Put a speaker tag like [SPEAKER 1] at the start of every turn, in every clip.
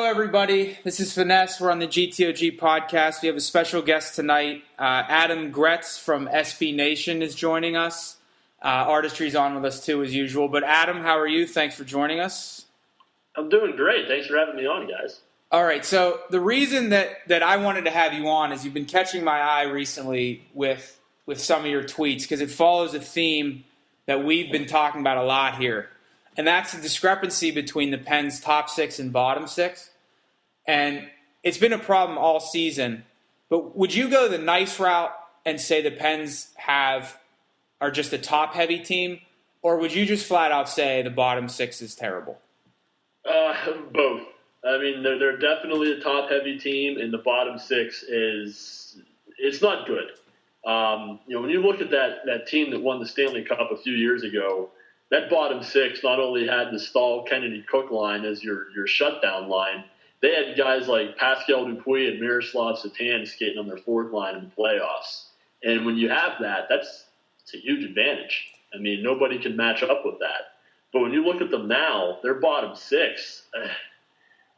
[SPEAKER 1] everybody. This is Finesse. We're on the GTOG podcast. We have a special guest tonight. Adam Gretz from SB Nation is joining us. Artistry's on with us too, as usual. But Adam, how are you? Thanks for joining us.
[SPEAKER 2] I'm doing great. Thanks for having me on, guys.
[SPEAKER 1] All right. So the reason that I wanted to have you on is you've been catching my eye recently with some of your tweets because it follows a theme that we've been talking about a lot here. And that's the discrepancy between the Pens' top six and bottom six. And it's been a problem all season. But would you go the nice route and say the Pens are just a top-heavy team? Or would you just flat out say the bottom six is terrible?
[SPEAKER 2] Both. I mean, they're definitely a top-heavy team, and the bottom six it's not good. When you look at that team that won the Stanley Cup a few years ago, that bottom six not only had the Stahl, Kennedy, Cook line as your shutdown line, they had guys like Pascal Dupuis and Miroslav Satan skating on their fourth line in the playoffs. And when you have that, it's a huge advantage. I mean, nobody can match up with that. But when you look at them now, their bottom six,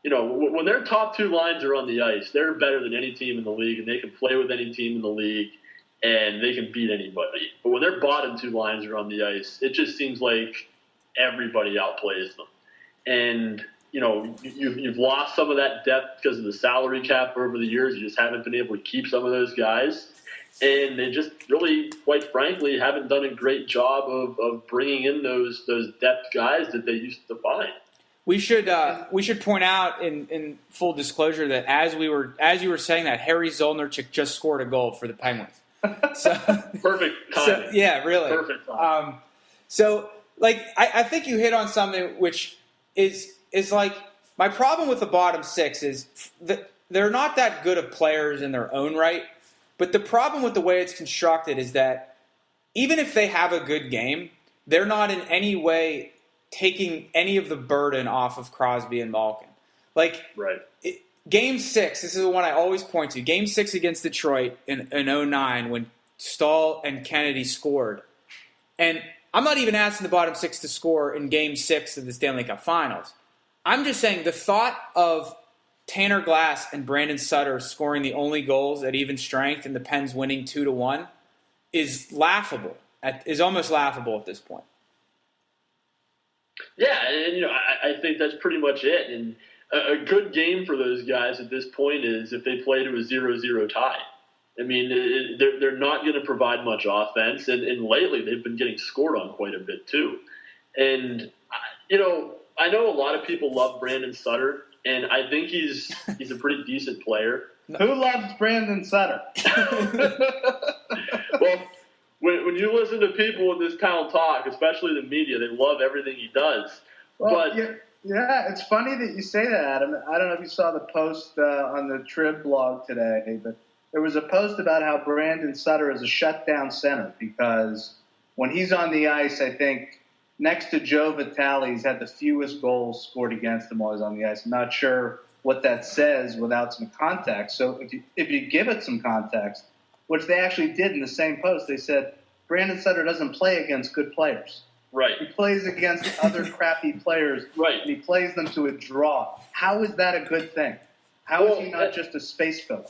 [SPEAKER 2] when their top two lines are on the ice, they're better than any team in the league, and they can play with any team in the league. And they can beat anybody. But when their bottom two lines are on the ice, it just seems like everybody outplays them. And, you've lost some of that depth because of the salary cap over the years. You just haven't been able to keep some of those guys. And they just really, quite frankly, haven't done a great job of bringing in those depth guys that they used to find.
[SPEAKER 1] We should point out in full disclosure that as you were saying that, Harry Zolnarczyk just scored a goal for the Penguins. So,
[SPEAKER 2] perfect timing.
[SPEAKER 1] So, yeah, really.
[SPEAKER 2] Perfect timing.
[SPEAKER 1] I think you hit on something which is like my problem with the bottom six is that they're not that good of players in their own right. But the problem with the way it's constructed is that even if they have a good game, they're not in any way taking any of the burden off of Crosby and Malkin.
[SPEAKER 2] Right.
[SPEAKER 1] Game 6, this is the one I always point to. Game 6 against Detroit in 2009 when Stahl and Kennedy scored. And I'm not even asking the bottom six to score in Game 6 of the Stanley Cup Finals. I'm just saying the thought of Tanner Glass and Brandon Sutter scoring the only goals at even strength and the Pens winning 2-1 is laughable. Is almost laughable at this point.
[SPEAKER 2] Yeah, and I think that's pretty much it. And a good game for those guys at this point is if they play to a 0-0 tie. I mean, they're not going to provide much offense, and lately they've been getting scored on quite a bit too. And, I know a lot of people love Brandon Sutter, and I think he's a pretty decent player.
[SPEAKER 3] Who loves Brandon Sutter?
[SPEAKER 2] Well, when you listen to people in this town talk, especially the media, they love everything he does.
[SPEAKER 3] Well, yeah, it's funny that you say that, Adam. I don't know if you saw the post on the Trib blog today, but there was a post about how Brandon Sutter is a shutdown center because when he's on the ice, I think next to Joe Vitale, he's had the fewest goals scored against him while he's on the ice. I'm not sure what that says without some context. So if you give it some context, which they actually did in the same post, they said Brandon Sutter doesn't play against good players.
[SPEAKER 2] Right.
[SPEAKER 3] He plays against other crappy players.
[SPEAKER 2] Right.
[SPEAKER 3] And he plays them to a draw. How is that a good thing? How is he not just a space filler?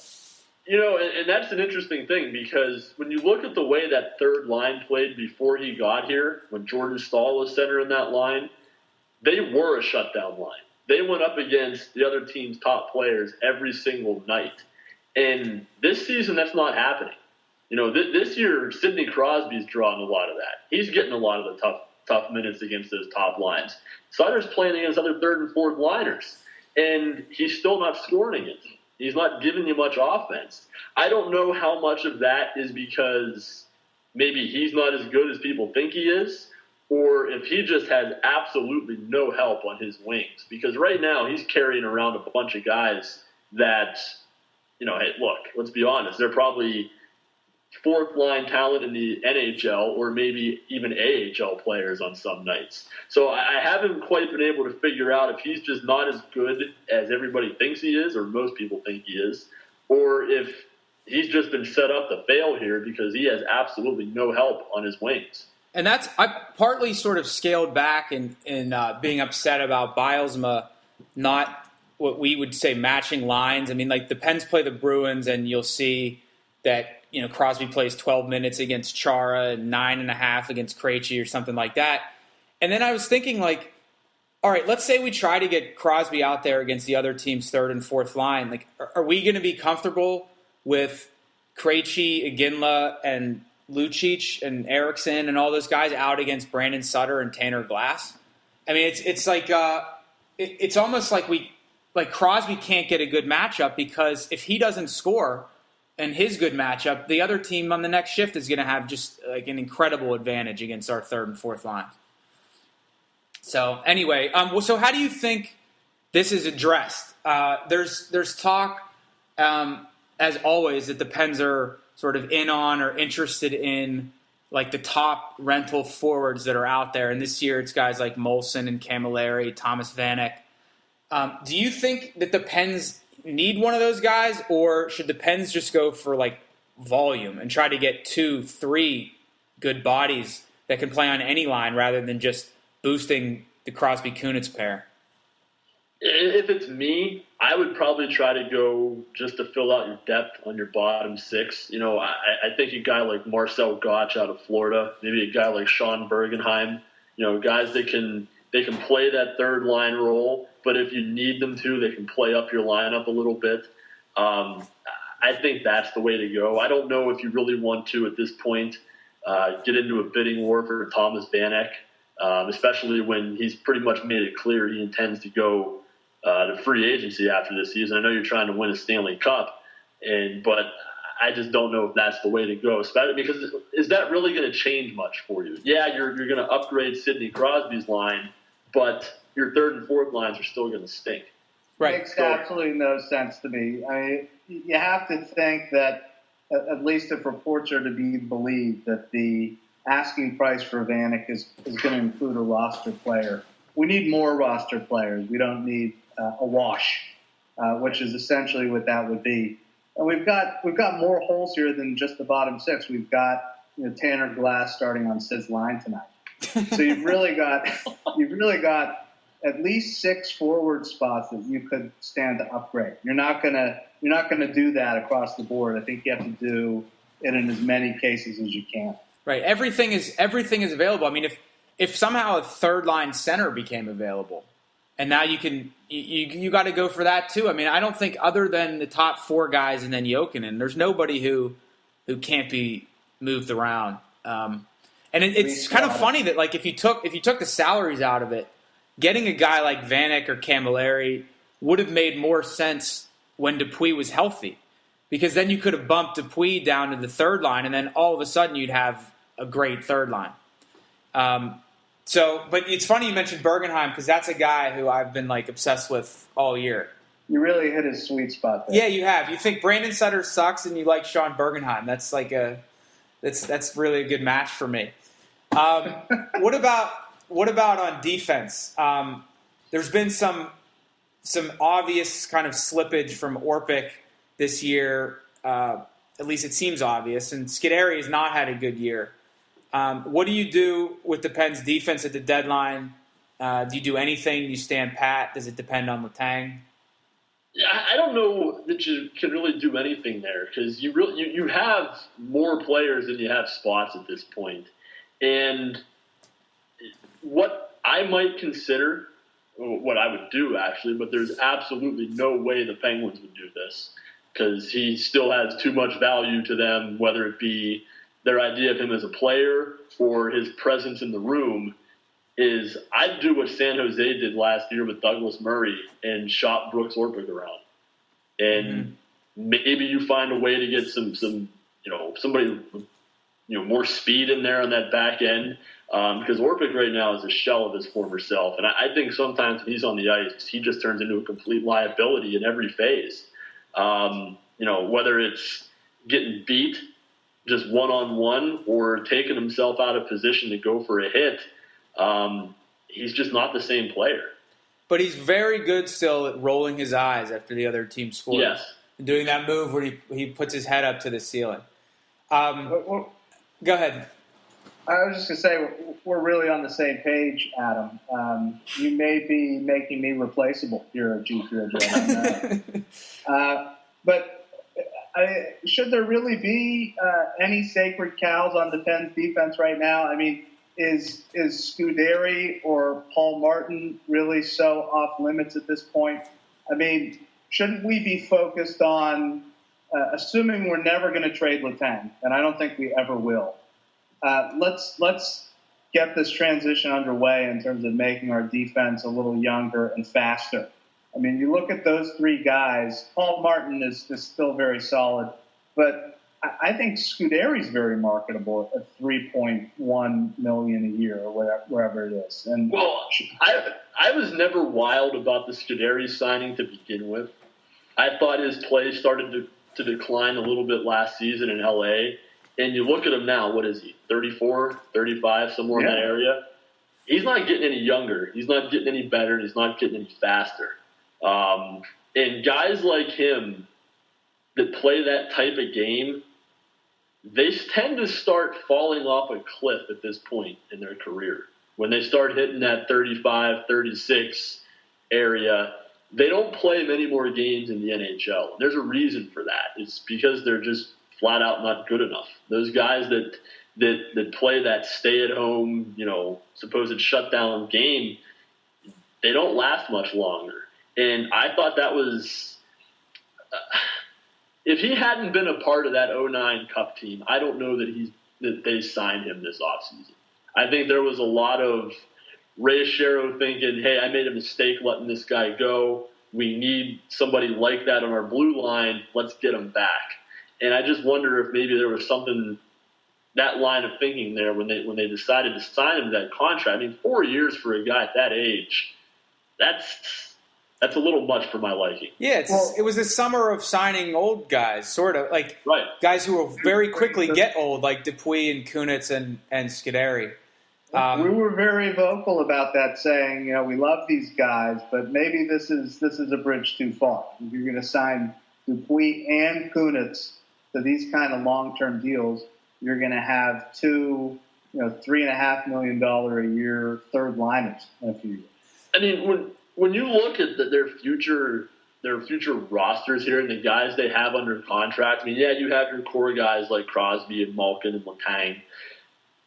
[SPEAKER 2] And that's an interesting thing because when you look at the way that third line played before he got here, when Jordan Stahl was center in that line, they were a shutdown line. They went up against the other team's top players every single night. And this season, that's not happening. This year, Sidney Crosby's drawing a lot of that. He's getting a lot of the tough minutes against those top lines. Sutter's playing against other third and fourth liners, and he's still not scoring against them. He's not giving you much offense. I don't know how much of that is because maybe he's not as good as people think he is, or if he just has absolutely no help on his wings. Because right now he's carrying around a bunch of guys that, hey, look, let's be honest, they're probably fourth line talent in the NHL or maybe even AHL players on some nights. So I haven't quite been able to figure out if he's just not as good as everybody thinks he is or most people think he is, or if he's just been set up to fail here because he has absolutely no help on his wings.
[SPEAKER 1] And I partly sort of scaled back in being upset about Bylsma not what we would say matching lines. I mean, like the Pens play the Bruins, and you'll see that Crosby plays 12 minutes against Chara and 9.5 against Krejci or something like that. And then I was thinking, like, all right, let's say we try to get Crosby out there against the other team's third and fourth line. Like, are we going to be comfortable with Krejci, Iginla, and Lucic and Eriksson and all those guys out against Brandon Sutter and Tanner Glass? I mean, it's like it's almost like Crosby can't get a good matchup, because if he doesn't score in his good matchup, the other team on the next shift is going to have just like an incredible advantage against our third and fourth lines. So anyway, so how do you think this is addressed? There's talk, as always, that the Pens are sort of in on or interested in like the top rental forwards that are out there. And this year it's guys like Molson and Camilleri, Thomas Vanek. Do you think that the Pens need one of those guys, or should the Pens just go for like volume and try to get 2-3 good bodies that can play on any line rather than just boosting the Crosby-Kunitz pair?
[SPEAKER 2] If it's me, I would probably try to go just to fill out your depth on your bottom six. I think a guy like Marcel Gottsch out of Florida, maybe a guy like Sean Bergenheim, guys that can play that third line role, but if you need them to, they can play up your lineup a little bit. I think that's the way to go. I don't know if you really want to, at this point, get into a bidding war for Thomas Vanek, especially when he's pretty much made it clear he intends to go to free agency after this season. I know you're trying to win a Stanley Cup, but I just don't know if that's the way to go, especially because is that really going to change much for you? Yeah, you're going to upgrade Sidney Crosby's line, but your third and fourth lines are still going to stink.
[SPEAKER 1] Right.
[SPEAKER 3] Makes absolutely no sense to me. I mean, you have to think that, at least if reports are to be believed, that the asking price for Vanek is going to include a roster player. We need more roster players. We don't need a wash, which is essentially what that would be. And we've got more holes here than just the bottom six. We've got Tanner Glass starting on Sid's line tonight. So you've really got at least 6 forward spots that you could stand to upgrade. You're not gonna do that across the board. I think you have to do it in as many cases as you can.
[SPEAKER 1] Right. Everything is available. I mean, if somehow a third line center became available, and now you got to go for that too. I mean, I don't think, other than the top 4 guys and then Jokinen, there's nobody who can't be moved around. And it's kind of funny that, like, if you took the salaries out of it, getting a guy like Vanek or Camilleri would have made more sense when Dupuis was healthy, because then you could have bumped Dupuis down to the third line, and then all of a sudden you'd have a great third line. But it's funny you mentioned Bergenheim, because that's a guy who I've been like obsessed with all year.
[SPEAKER 3] You really hit his sweet spot there.
[SPEAKER 1] Yeah, you have. You think Brandon Sutter sucks, and you like Sean Bergenheim. That's like that's really a good match for me. What about on defense? There's been some obvious kind of slippage from Orpik this year. At least it seems obvious. And Scuderi has not had a good year. What do you do with the Pens' defense at the deadline? Do you do anything? Do you stand pat? Does it depend on Letang?
[SPEAKER 2] Yeah, I don't know that you can really do anything there, because you have more players than you have spots at this point. And what I might consider, what I would do actually, but there's absolutely no way the Penguins would do this, because he still has too much value to them, whether it be their idea of him as a player or his presence in the room, is I'd do what San Jose did last year with Douglas Murray and shop Brooks Orpik around. And maybe you find a way to get some somebody with more speed in there on that back end, because Orpik right now is a shell of his former self. And I think sometimes when he's on the ice, he just turns into a complete liability in every phase. Whether it's getting beat just one-on-one or taking himself out of position to go for a hit, he's just not the same player.
[SPEAKER 1] But he's very good still at rolling his eyes after the other team scores.
[SPEAKER 2] Yes.
[SPEAKER 1] And doing that move where he puts his head up to the ceiling. Go ahead.
[SPEAKER 3] I was just going to say, we're really on the same page, Adam. You may be making me replaceable here at G3. But should there really be any sacred cows on the Pens defense right now? I mean, is Scuderi or Paul Martin really so off limits at this point? I mean, shouldn't we be focused on, assuming we're never going to trade Letang, and I don't think we ever will, let's get this transition underway in terms of making our defense a little younger and faster. I mean, you look at those three guys. Paul Martin is still very solid, but I think Scuderi's very marketable at $3.1 million a year or wherever it is. And
[SPEAKER 2] well, I was never wild about the Scuderi signing to begin with. I thought his play started to decline a little bit last season in LA. And you look at him now, what is he, 34, 35, somewhere in that area? He's not getting any younger. He's not getting any better. And he's not getting any faster. And guys like him that play that type of game, they tend to start falling off a cliff at this point in their career. When they start hitting that 35, 36 area, they don't play many more games in the NHL. There's a reason for that. It's because they're just flat out not good enough. Those guys that play that stay-at-home, supposed shutdown game, they don't last much longer. And I thought that was if he hadn't been a part of that 2009 Cup team, I don't know that they signed him this offseason. I think there was a lot of Ray Shero thinking, hey, I made a mistake letting this guy go. We need somebody like that on our blue line. Let's get him back. And I just wonder if maybe there was something, that line of thinking there when they decided to sign him to that contract. I mean, 4 years for a guy at that age, that's a little much for my liking.
[SPEAKER 1] Yeah, it was the summer of signing old guys, sort of like guys who will very quickly get old, like Dupuis and Kunitz and Scuderi.
[SPEAKER 3] We were very vocal about that, saying, we love these guys, but maybe this is a bridge too far. If you're going to sign Dupuis and Kunitz to these kind of long-term deals, you're going to have two, $3.5 million a year third liners in a few years.
[SPEAKER 2] I mean, when you look at their future rosters here and the guys they have under contract, I mean, yeah, you have your core guys like Crosby and Malkin and Letang.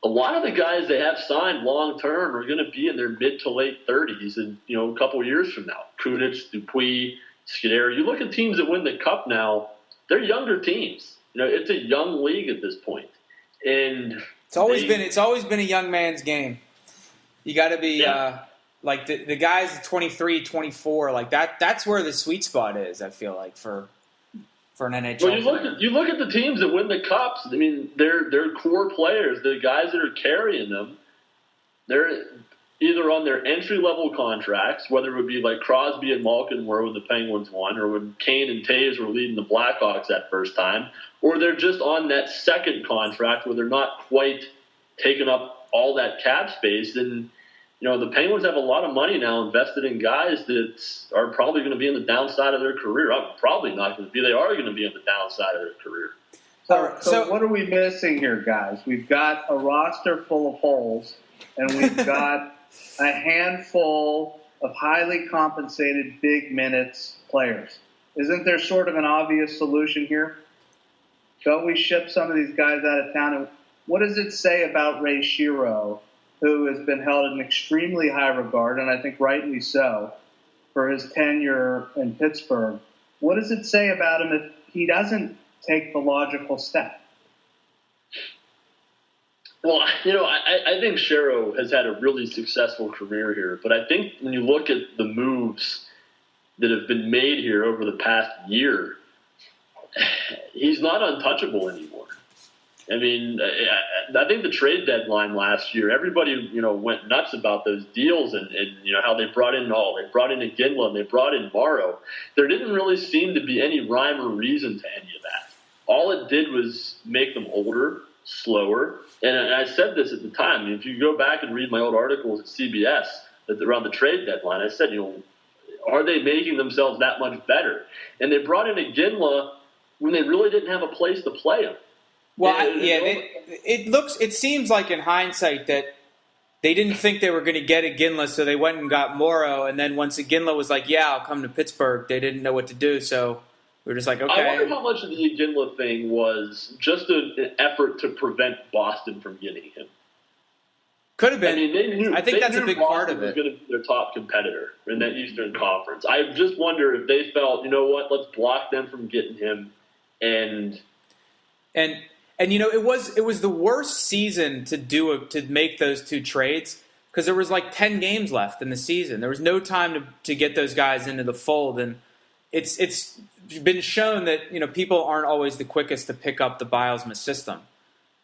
[SPEAKER 2] A lot of the guys they have signed long term are going to be in their mid to late 30s, and a couple of years from now. Kunitz, Dupuis, Scuderi. You look at teams that win the Cup now; they're younger teams. It's a young league at this point, and it's always
[SPEAKER 1] been a young man's game. You got to be. Like the guys at 23, 24, like that's where the sweet spot is, I feel like, for an NHL
[SPEAKER 2] player. You look at the teams that win the Cups, I mean, they're core players, the guys that are carrying them, they're either on their entry-level contracts, whether it would be like Crosby and Malkin were when the Penguins won, or when Kane and Taves were leading the Blackhawks that first time, or they're just on that second contract where they're not quite taking up all that cap space. And the Penguins have a lot of money now invested in guys that are probably going to be on the downside of their career. Probably not going to be. They are going to be on the downside of their career.
[SPEAKER 3] So what are we missing here, guys? We've got a roster full of holes, and we've got a handful of highly compensated big minutes players. Isn't there sort of an obvious solution here? Don't we ship some of these guys out of town? And what does it say about Ray Shero, who has been held in extremely high regard, and I think rightly so, for his tenure in Pittsburgh? What does it say about him if he doesn't take the logical step?
[SPEAKER 2] Well, I think Shero has had a really successful career here, but I think when you look at the moves that have been made here over the past year, he's not untouchable anymore. I mean, I think the trade deadline last year, everybody, went nuts about those deals and how they brought in Iginla and they brought in Morrow. There didn't really seem to be any rhyme or reason to any of that. All it did was make them older, slower. And I said this at the time. I mean, if you go back and read my old articles at CBS around the trade deadline, I said, are they making themselves that much better? And they brought in Iginla when they really didn't have a place to play him.
[SPEAKER 1] Well, it seems like in hindsight that they didn't think they were going to get Iginla, so they went and got Morrow, and then once Iginla was like, yeah, I'll come to Pittsburgh, they didn't know what to do, so we were just like, okay.
[SPEAKER 2] I wonder how much of the Iginla thing was just an effort to prevent Boston from getting him.
[SPEAKER 1] Could have been.
[SPEAKER 2] I mean, they knew.
[SPEAKER 1] I think that's a big part
[SPEAKER 2] Boston
[SPEAKER 1] of it.
[SPEAKER 2] was going to be their top competitor in that Eastern Conference. I just wonder if they felt, you know what, let's block them from getting him, and
[SPEAKER 1] you know, it was the worst season to make those two trades because there was like 10 games left in the season. There was no time to get those guys into the fold, and it's been shown that, you know, people aren't always the quickest to pick up the Bilesma system.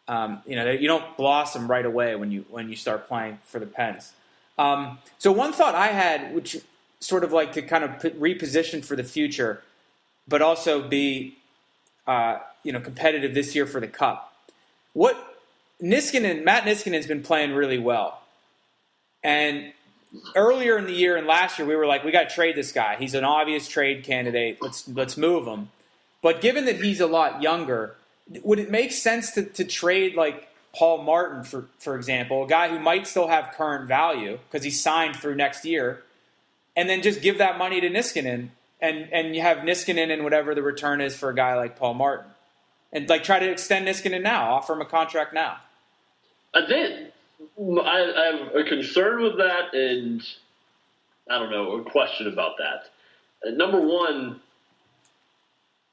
[SPEAKER 1] You know, you don't blossom right away when you start playing for the Pens. So one thought I had, which sort of like to kind of reposition for the future, but also be competitive this year for the Cup. Matt Niskanen's been playing really well, and earlier in the year and last year we were like, we got to trade this guy. He's an obvious trade candidate. Let's move him. But given that he's a lot younger, would it make sense to trade like Paul Martin, for example, a guy who might still have current value because he's signed through next year, and then just give that money to Niskanen, and you have Niskanen and whatever the return is for a guy like Paul Martin, and like try to extend Niskanen now, offer him a contract now?
[SPEAKER 2] I have a concern with that, and I don't know, a question about that. Number one,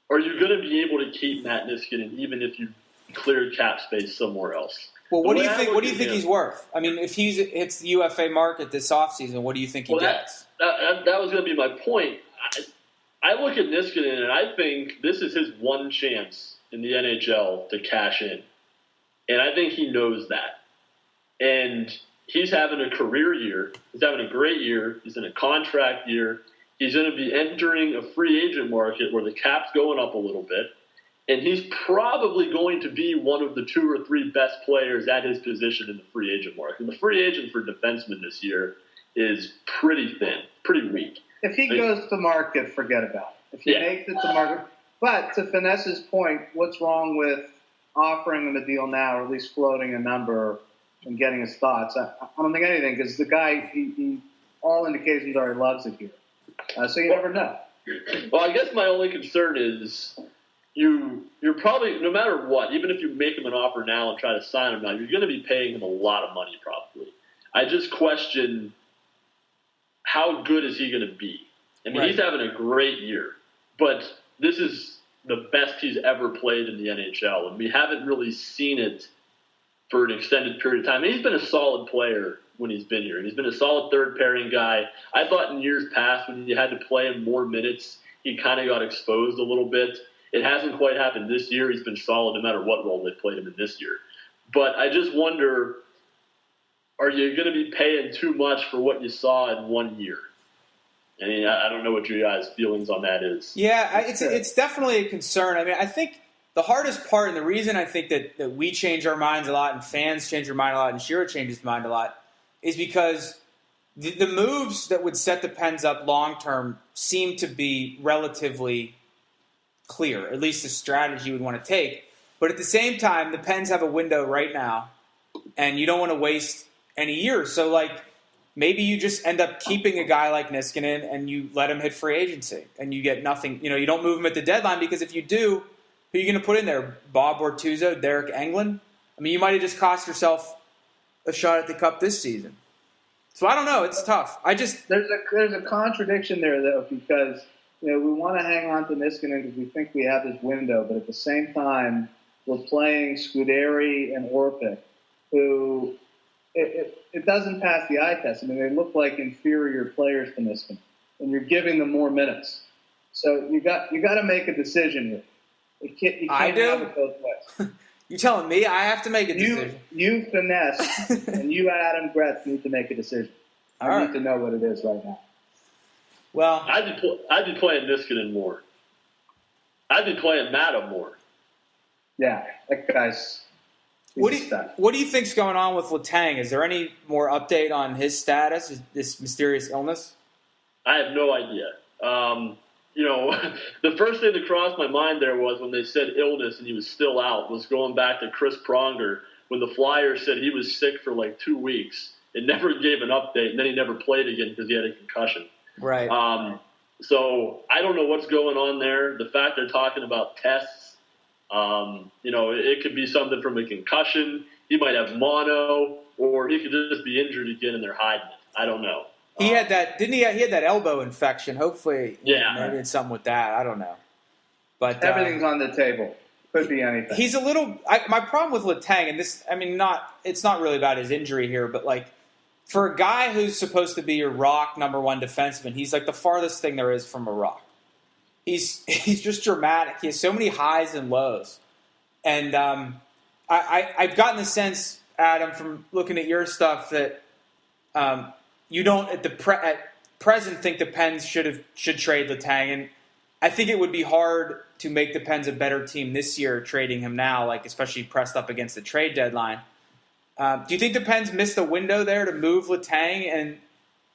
[SPEAKER 2] are you going to be able to keep Matt Niskanen even if you cleared cap space somewhere else?
[SPEAKER 1] Well, what do you think? What do you think he's worth? I mean, if it's the UFA market this offseason, what do you think he gets?
[SPEAKER 2] That was going to be my point. I look at Niskanen and I think this is his one chance in the NHL to cash in, and I think he knows that. And he's having a career year. He's having a great year. He's in a contract year. He's going to be entering a free agent market where the cap's going up a little bit, and he's probably going to be one of the 2 or 3 best players at his position in the free agent market. And the free agent for defensemen this year is pretty thin, pretty weak.
[SPEAKER 3] If he goes to market, forget about it. If he makes it to market. But to Finesse's point, what's wrong with offering him a deal now, or at least floating a number and getting his thoughts? I don't think anything, because the guy, he all indications are he loves it here. So you never know.
[SPEAKER 2] Well, I guess my only concern is you're probably, no matter what, even if you make him an offer now and try to sign him now, you're going to be paying him a lot of money probably. I just question how good is he going to be? I mean, He's having a great year, but this is the best he's ever played in the NHL, and we haven't really seen it for an extended period of time. And he's been a solid player when he's been here. He's been a solid third-pairing guy. I thought in years past when you had to play him more minutes, he kind of got exposed a little bit. It hasn't quite happened this year. He's been solid no matter what role they played him in this year. But I just wonder, are you going to be paying too much for what you saw in 1 year? I mean, I don't know what your guys' feelings on that is.
[SPEAKER 1] Yeah, it's definitely a concern. I mean, I think the hardest part, and the reason I think that we change our minds a lot and fans change their mind a lot and Shiro changes his mind a lot is because the moves that would set the Pens up long-term seem to be relatively clear, at least the strategy we'd want to take. But at the same time, the Pens have a window right now, and you don't want to waste any years. So, like, maybe you just end up keeping a guy like Niskanen and you let him hit free agency, and you get nothing. You know, you don't move him at the deadline, because if you do, who are you going to put in there? Bob Bortuzzo, Derek Englund? I mean, you might have just cost yourself a shot at the Cup this season. So I don't know. It's tough.
[SPEAKER 3] There's a contradiction there, though, because we want to hang on to Niskanen because we think we have this window, but at the same time, we're playing Scuderi and Orpik, who it doesn't pass the eye test. I mean, they look like inferior players to Niskanen, and you're giving them more minutes. So you got to make a decision here. You can't have it both ways.
[SPEAKER 1] You telling me I have to make a decision?
[SPEAKER 3] You Finesse and you Adam Gretz need to make a decision. I need to know what it is right now.
[SPEAKER 1] Well,
[SPEAKER 2] I'd be playing Niskanen more. I'd be playing Madam more.
[SPEAKER 3] Yeah, that guy's.
[SPEAKER 1] What do you think's going on with Letang? Is there any more update on his status, this mysterious illness?
[SPEAKER 2] I have no idea. the first thing that crossed my mind there was when they said illness and he was still out, was going back to Chris Pronger when the Flyers said he was sick for like 2 weeks. It never gave an update, and then he never played again because he had a concussion.
[SPEAKER 1] Right.
[SPEAKER 2] So I don't know what's going on there. The fact they're talking about tests, it could be something from a concussion. He might have mono, or he could just be injured again and they're hiding it. I don't know.
[SPEAKER 1] He had that, didn't he? He had that elbow infection. Hopefully, maybe it's something with that. I don't know. But
[SPEAKER 3] everything's on the table. Could be anything.
[SPEAKER 1] He's a little. My problem with Letang, and this, it's not really about his injury here, but like for a guy who's supposed to be your rock number one defenseman, he's like the farthest thing there is from a rock. He's just dramatic. He has so many highs and lows, and I've gotten the sense, Adam, from looking at your stuff that. You don't at present think the Pens should trade Letang, and I think it would be hard to make the Pens a better team this year trading him now, like especially pressed up against the trade deadline. Do you think the Pens missed a window there to move Letang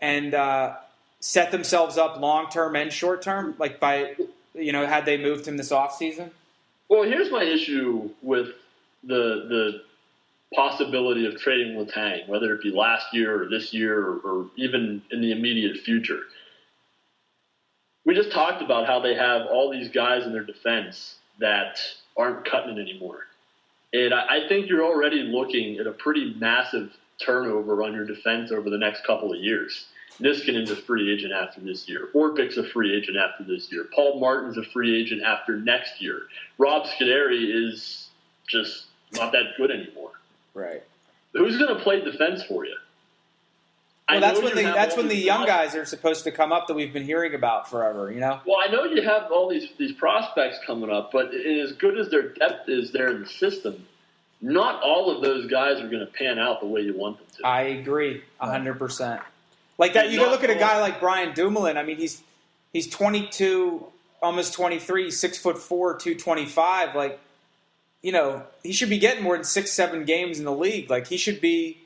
[SPEAKER 1] and set themselves up long term and short term, like by had they moved him this offseason?
[SPEAKER 2] Well, here's my issue with the possibility of trading Letang, whether it be last year or this year or even in the immediate future. We just talked about how they have all these guys in their defense that aren't cutting it anymore. And I think you're already looking at a pretty massive turnover on your defense over the next couple of years. Niskanen's a free agent after this year. Orpik's a free agent after this year. Paul Martin's a free agent after next year. Rob Scuderi is just not that good anymore.
[SPEAKER 1] Right.
[SPEAKER 2] Who's going to play defense for you?
[SPEAKER 1] Well, that's when the young guys are supposed to come up that we've been hearing about forever,
[SPEAKER 2] Well, I know you have all these prospects coming up, but as good as their depth is there in the system, not all of those guys are going to pan out the way you want them to.
[SPEAKER 1] I agree 100%. Like that, you go look at a guy like Brian Dumoulin. I mean, he's 22, almost 23, 6'4", 225. Like, he should be getting more than 6-7 games in the league. Like, he should be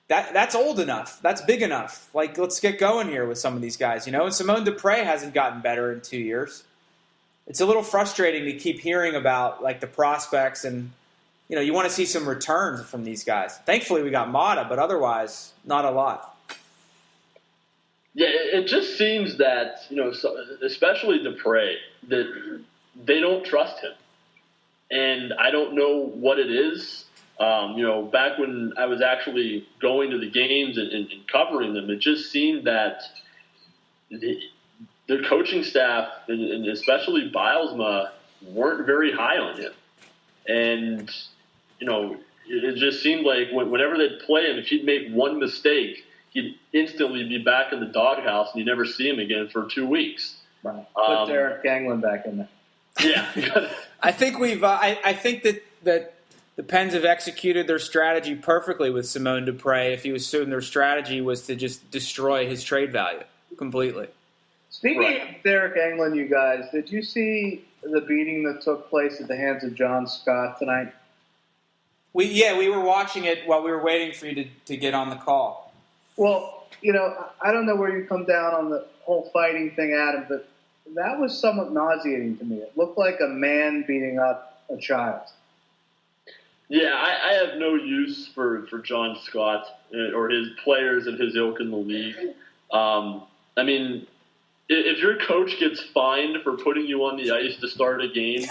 [SPEAKER 1] that's old enough. That's big enough. Like, let's get going here with some of these guys, And Simone Dupre hasn't gotten better in 2 years. It's a little frustrating to keep hearing about, like, the prospects and, you want to see some returns from these guys. Thankfully, we got Mata, but otherwise, not a lot.
[SPEAKER 2] Yeah, it just seems that, especially Dupre, that they don't trust him. And I don't know what it is. Back when I was actually going to the games and covering them, it just seemed that the coaching staff, and especially Bilesma, weren't very high on him. And, it just seemed like whenever they'd play him, if he'd make one mistake, he'd instantly be back in the doghouse and you never see him again for 2 weeks.
[SPEAKER 3] Right. Put Derek Ganglin back in there.
[SPEAKER 2] Yeah.
[SPEAKER 1] I think I think that the Pens have executed their strategy perfectly with Simone Dupre. If he was certain their strategy was to just destroy his trade value completely.
[SPEAKER 3] Speaking of Derek Ganglin, you guys, did you see the beating that took place at the hands of John Scott tonight?
[SPEAKER 1] We were watching it while we were waiting for you to get on the call.
[SPEAKER 3] Well, I don't know where you come down on the whole fighting thing, Adam, but that was somewhat nauseating to me. It looked like a man beating up a child.
[SPEAKER 2] Yeah, I have no use for John Scott or his players and his ilk in the league. I mean, if your coach gets fined for putting you on the ice to start a game,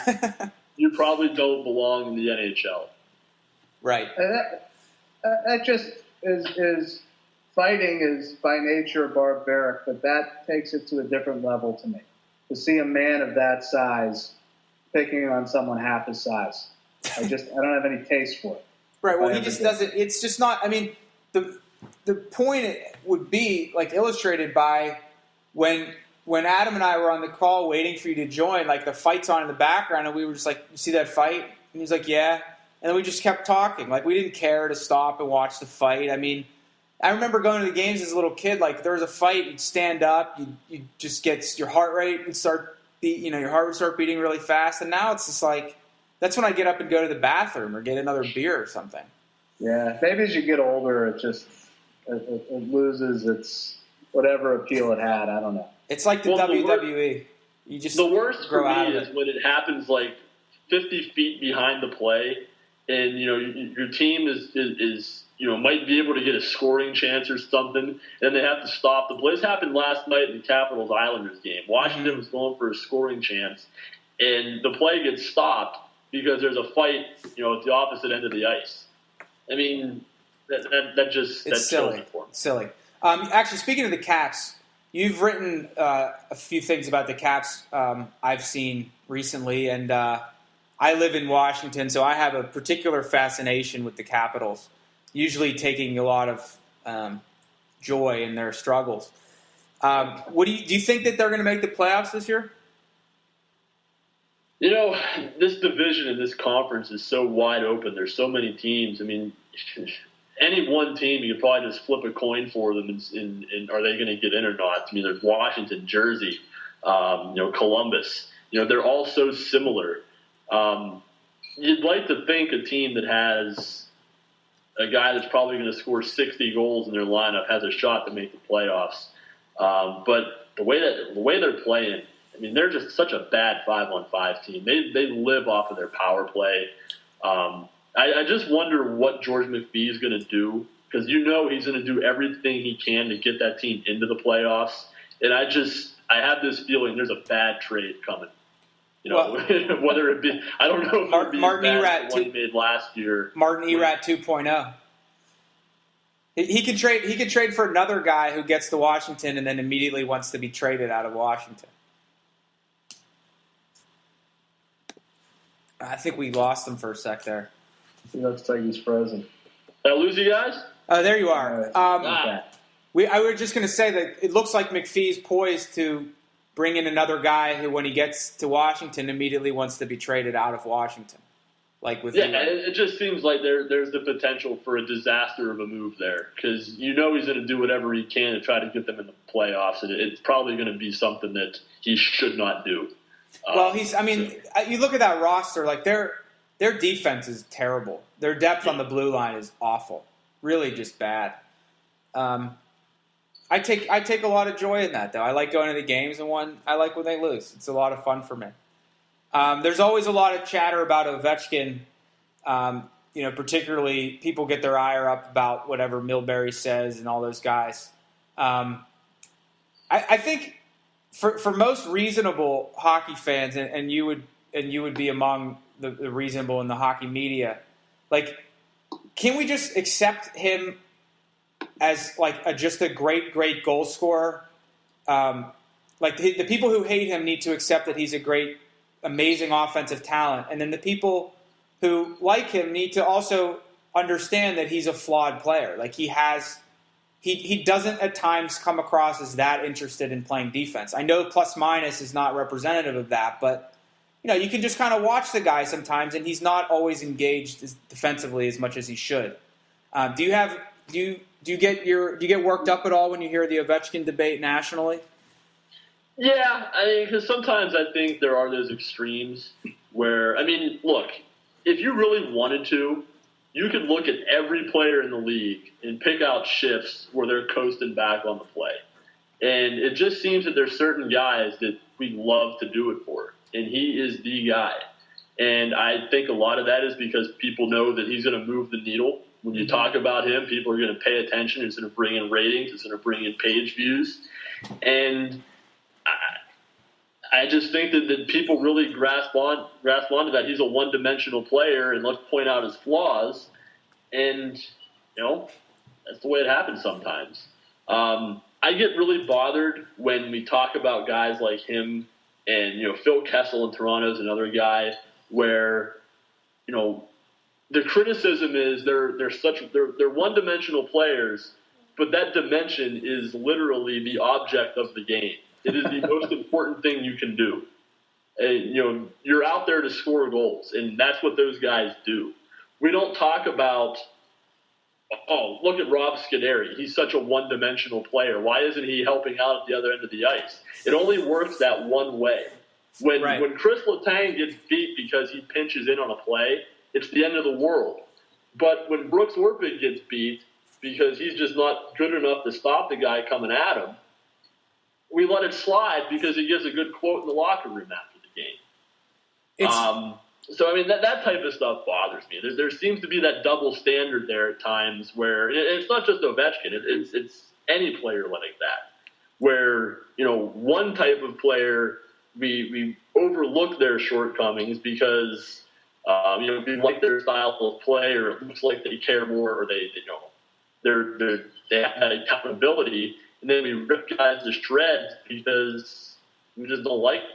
[SPEAKER 2] you probably don't belong in the NHL.
[SPEAKER 1] Right.
[SPEAKER 3] That just is fighting is by nature barbaric, but that takes it to a different level to me. To see a man of that size picking on someone half his size, I don't have any taste for it.
[SPEAKER 1] Right. Well, he just doesn't. It's just not. I mean, the point would be like illustrated by when Adam and I were on the call waiting for you to join. Like the fight's on in the background, and we were just like, "You see that fight?" And he was like, "Yeah." And then we just kept talking. Like we didn't care to stop and watch the fight. I mean, I remember going to the games as a little kid. Like there was a fight, you'd stand up, you just get your heart rate would start your heart would start beating really fast. And now it's just like that's when I get up and go to the bathroom or get another beer or something.
[SPEAKER 3] Yeah, maybe as you get older, it loses its whatever appeal it had. I don't know.
[SPEAKER 1] It's like the WWE. You just
[SPEAKER 2] the worst for
[SPEAKER 1] grow out
[SPEAKER 2] me
[SPEAKER 1] of
[SPEAKER 2] is
[SPEAKER 1] it.
[SPEAKER 2] when it happens like 50 feet behind the play, and your team is might be able to get a scoring chance or something, and they have to stop the play. This happened last night in the Capitals Islanders game. Washington was going for a scoring chance, and the play gets stopped because there's a fight, at the opposite end of the ice. I mean, that just
[SPEAKER 1] It's
[SPEAKER 2] kills
[SPEAKER 1] silly.
[SPEAKER 2] it for me.
[SPEAKER 1] Silly. Actually, speaking of the Caps, you've written a few things about the Caps I've seen recently, and I live in Washington, so I have a particular fascination with the Capitals, usually taking a lot of joy in their struggles. Do you think that they're going to make the playoffs this year?
[SPEAKER 2] This division and this conference is so wide open. There's so many teams. I mean, any one team, you could probably just flip a coin for them, and are they going to get in or not? I mean, there's Washington, Jersey, Columbus. They're all so similar. You'd like to think a team that has a guy that's probably going to score 60 goals in their lineup has a shot to make the playoffs. But the way they're playing, I mean, they're just such a bad 5-on-5 team. They live off of their power play. I just wonder what George McPhee is going to do, because he's going to do everything he can to get that team into the playoffs. And I have this feeling there's a bad trade coming. Whether it be, I don't know if it would be
[SPEAKER 1] Martin
[SPEAKER 2] as bad
[SPEAKER 1] Erat
[SPEAKER 2] as the one he made last year.
[SPEAKER 1] Martin Erat 2.0. He could trade for another guy who gets to Washington and then immediately wants to be traded out of Washington. I think we lost him for a sec there.
[SPEAKER 3] He looks like he's frozen.
[SPEAKER 2] Did I lose you guys?
[SPEAKER 1] Oh, there you are.
[SPEAKER 3] Okay.
[SPEAKER 1] I was just going to say that it looks like McPhee's poised to bring in another guy who, when he gets to Washington, immediately wants to be traded out of Washington.
[SPEAKER 2] It just seems like there's the potential for a disaster of a move there, because he's going to do whatever he can to try to get them in the playoffs, and it's probably going to be something that he should not do.
[SPEAKER 1] You look at that roster, like their defense is terrible. Their depth on the blue line is awful, really just bad. I take a lot of joy in that, though. I like going to the games, and I like when they lose. It's a lot of fun for me. There's always a lot of chatter about Ovechkin. Particularly people get their ire up about whatever Milbury says and all those guys. I think for most reasonable hockey fans, and you would be among the reasonable in the hockey media, like, can we just accept him as just a great goal scorer? The people who hate him need to accept that he's a great, amazing offensive talent, and then the people who like him need to also understand that he's a flawed player. Like, he doesn't at times come across as that interested in playing defense. I know plus minus is not representative of that, but you can just kind of watch the guy sometimes, and he's not always engaged defensively as much as he should. Do you get worked up at all when you hear the Ovechkin debate nationally?
[SPEAKER 2] Yeah, because sometimes I think there are those extremes where, look, if you really wanted to, you could look at every player in the league and pick out shifts where they're coasting back on the play. And it just seems that there's certain guys that we love to do it for, and he is the guy. And I think a lot of that is because people know that he's going to move the needle. When you talk about him, people are going to pay attention. It's going to bring in ratings. It's going to bring in page views. And I just think that people really grasp onto that. He's a one-dimensional player, and let's point out his flaws. And, that's the way it happens sometimes. I get really bothered when we talk about guys like him, and, Phil Kessel in Toronto is another guy where, the criticism is they're one-dimensional players, but that dimension is literally the object of the game. It is the most important thing you can do. And, you're out there to score goals, and that's what those guys do. We don't talk about, look at Rob Scuderi. He's such a one-dimensional player. Why isn't he helping out at the other end of the ice? It only works that one way. When Chris Letang gets beat because he pinches in on a play, it's the end of the world. But when Brooks Orpik gets beat because he's just not good enough to stop the guy coming at him, we let it slide because he gives a good quote in the locker room after the game. So, I mean, that type of stuff bothers me. There seems to be that double standard there at times where it's not just Ovechkin. It's any player like that, where, one type of player, we overlook their shortcomings because, we like their style of play, or it looks like they care more, or they have that accountability, and then we rip guys to shreds because we just don't like them.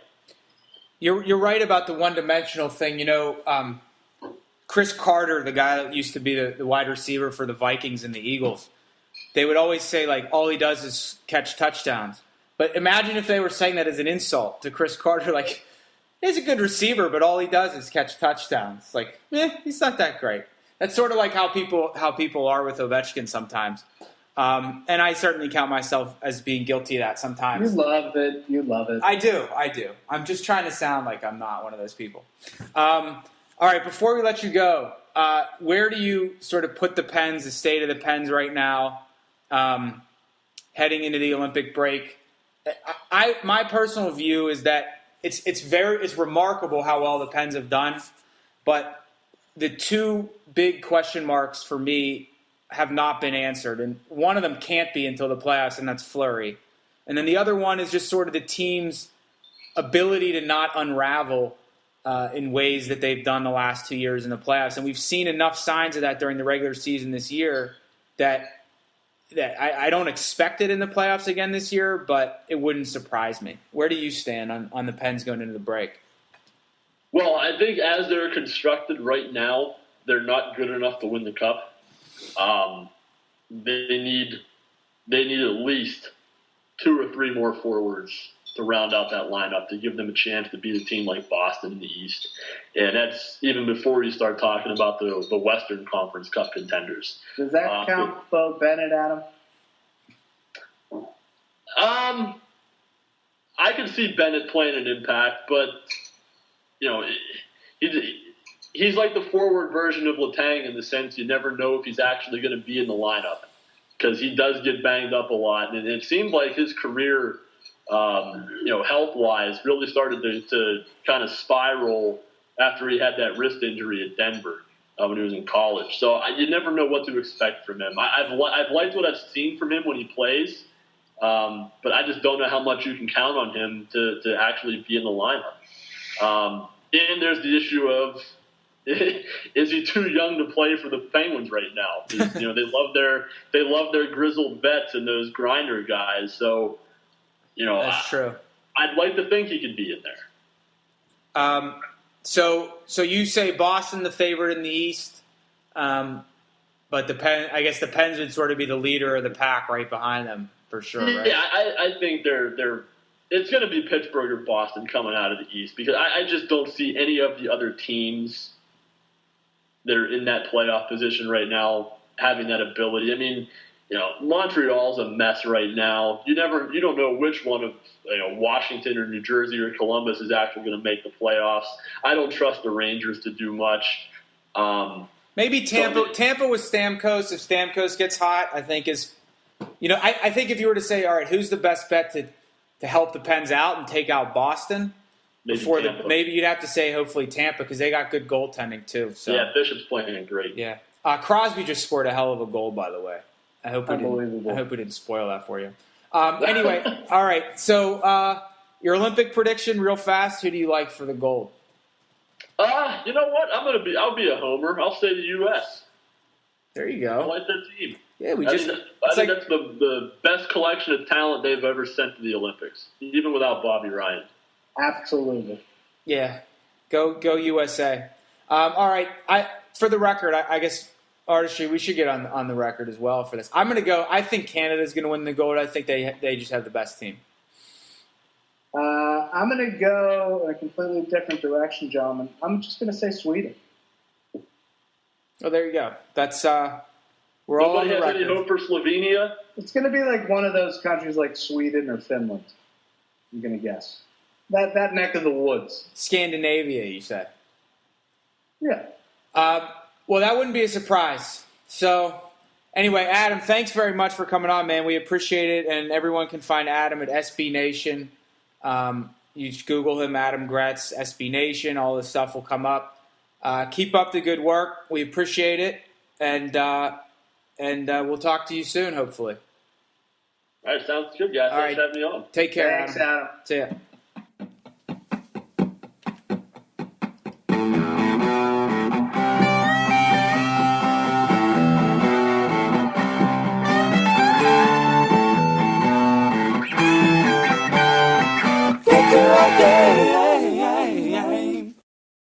[SPEAKER 1] You're right about the one-dimensional thing. Chris Carter, the guy that used to be the wide receiver for the Vikings and the Eagles, they would always say, like, all he does is catch touchdowns. But imagine if they were saying that as an insult to Chris Carter, like, he's a good receiver, but all he does is catch touchdowns. Like, he's not that great. That's sort of like how people are with Ovechkin sometimes. And I certainly count myself as being guilty of that sometimes.
[SPEAKER 3] You love it.
[SPEAKER 1] I do. I'm just trying to sound like I'm not one of those people. All right, before we let you go, where do you sort of put the Pens, the state of the Pens right now, heading into the Olympic break? My personal view is that it's remarkable how well the Pens have done, but the two big question marks for me have not been answered, and one of them can't be until the playoffs, and that's Fleury. And then the other one is just sort of the team's ability to not unravel in ways that they've done the last 2 years in the playoffs. And we've seen enough signs of that during the regular season this year that I don't expect it in the playoffs again this year, but it wouldn't surprise me. Where do you stand on the Pens going into the break?
[SPEAKER 2] Well, I think as they're constructed right now, they're not good enough to win the Cup. They need at least 2 or 3 more forwards to round out that lineup to give them a chance to beat a team like Boston in the East. And that's even before you start talking about the Western Conference Cup contenders.
[SPEAKER 3] Does that count Bo Bennett, Adam?
[SPEAKER 2] I can see Bennett playing an impact, but he's like the forward version of Letang in the sense you never know if he's actually going to be in the lineup because he does get banged up a lot. And it seemed like his career, health-wise, really started to kind of spiral after he had that wrist injury at Denver when he was in college. So you never know what to expect from him. I've liked what I've seen from him when he plays, but I just don't know how much you can count on him to actually be in the lineup. And there's the issue of, is he too young to play for the Penguins right now? They love their grizzled vets and those grinder guys. So,
[SPEAKER 1] that's true.
[SPEAKER 2] I'd like to think he could be in there.
[SPEAKER 1] So you say Boston the favorite in the East, but I guess the Pens would sort of be the leader of the pack right behind them for sure. Right?
[SPEAKER 2] Yeah, I think they're. It's going to be Pittsburgh or Boston coming out of the East because I just don't see any of the other teams that are in that playoff position right now having that ability. I mean, Montreal's a mess right now. You don't know which one of Washington or New Jersey or Columbus is actually going to make the playoffs. I don't trust the Rangers to do much.
[SPEAKER 1] Maybe Tampa. Tampa with Stamkos. If Stamkos gets hot, I think is. I think if you were to say, all right, who's the best bet to help the Pens out and take out Boston? Maybe you'd have to say hopefully Tampa because they got good goaltending too. So.
[SPEAKER 2] Yeah, Bishop's playing great.
[SPEAKER 1] Yeah, Crosby just scored a hell of a goal, by the way. I hope we didn't spoil that for you. Anyway, all right. So your Olympic prediction, real fast. Who do you like for the gold?
[SPEAKER 2] You know what? I'll be a homer. I'll say the U.S.
[SPEAKER 1] There you go.
[SPEAKER 2] I like their team.
[SPEAKER 1] Yeah,
[SPEAKER 2] I think that's the best collection of talent they've ever sent to the Olympics, even without Bobby Ryan.
[SPEAKER 3] Absolutely.
[SPEAKER 1] Yeah, go USA. All right, for the record, I guess Artistry, we should get on the record as well for this. I'm going to go. I think Canada's going to win the gold. I think they just have the best team.
[SPEAKER 3] I'm going to go a completely different direction, gentlemen. I'm just going to say Sweden.
[SPEAKER 1] Oh, there you go. That's we're all on the record.
[SPEAKER 2] Nobody has any hope for Slovenia?
[SPEAKER 3] It's going to be like one of those countries like Sweden or Finland. I'm going to guess. That neck of the woods.
[SPEAKER 1] Scandinavia, you said.
[SPEAKER 3] Yeah.
[SPEAKER 1] Well, that wouldn't be a surprise. So Anyway, Adam, thanks very much for coming on, man. We appreciate it, and everyone can find Adam at SB Nation. You just Google him, Adam Gretz, SB Nation. All this stuff will come up. Keep up the good work. We appreciate it, and we'll talk to you soon, hopefully.
[SPEAKER 2] All right, sounds good, guys.
[SPEAKER 1] All
[SPEAKER 2] Thanks
[SPEAKER 1] right.
[SPEAKER 2] for having me on.
[SPEAKER 1] Take care,
[SPEAKER 3] Thanks, Adam.
[SPEAKER 1] See ya.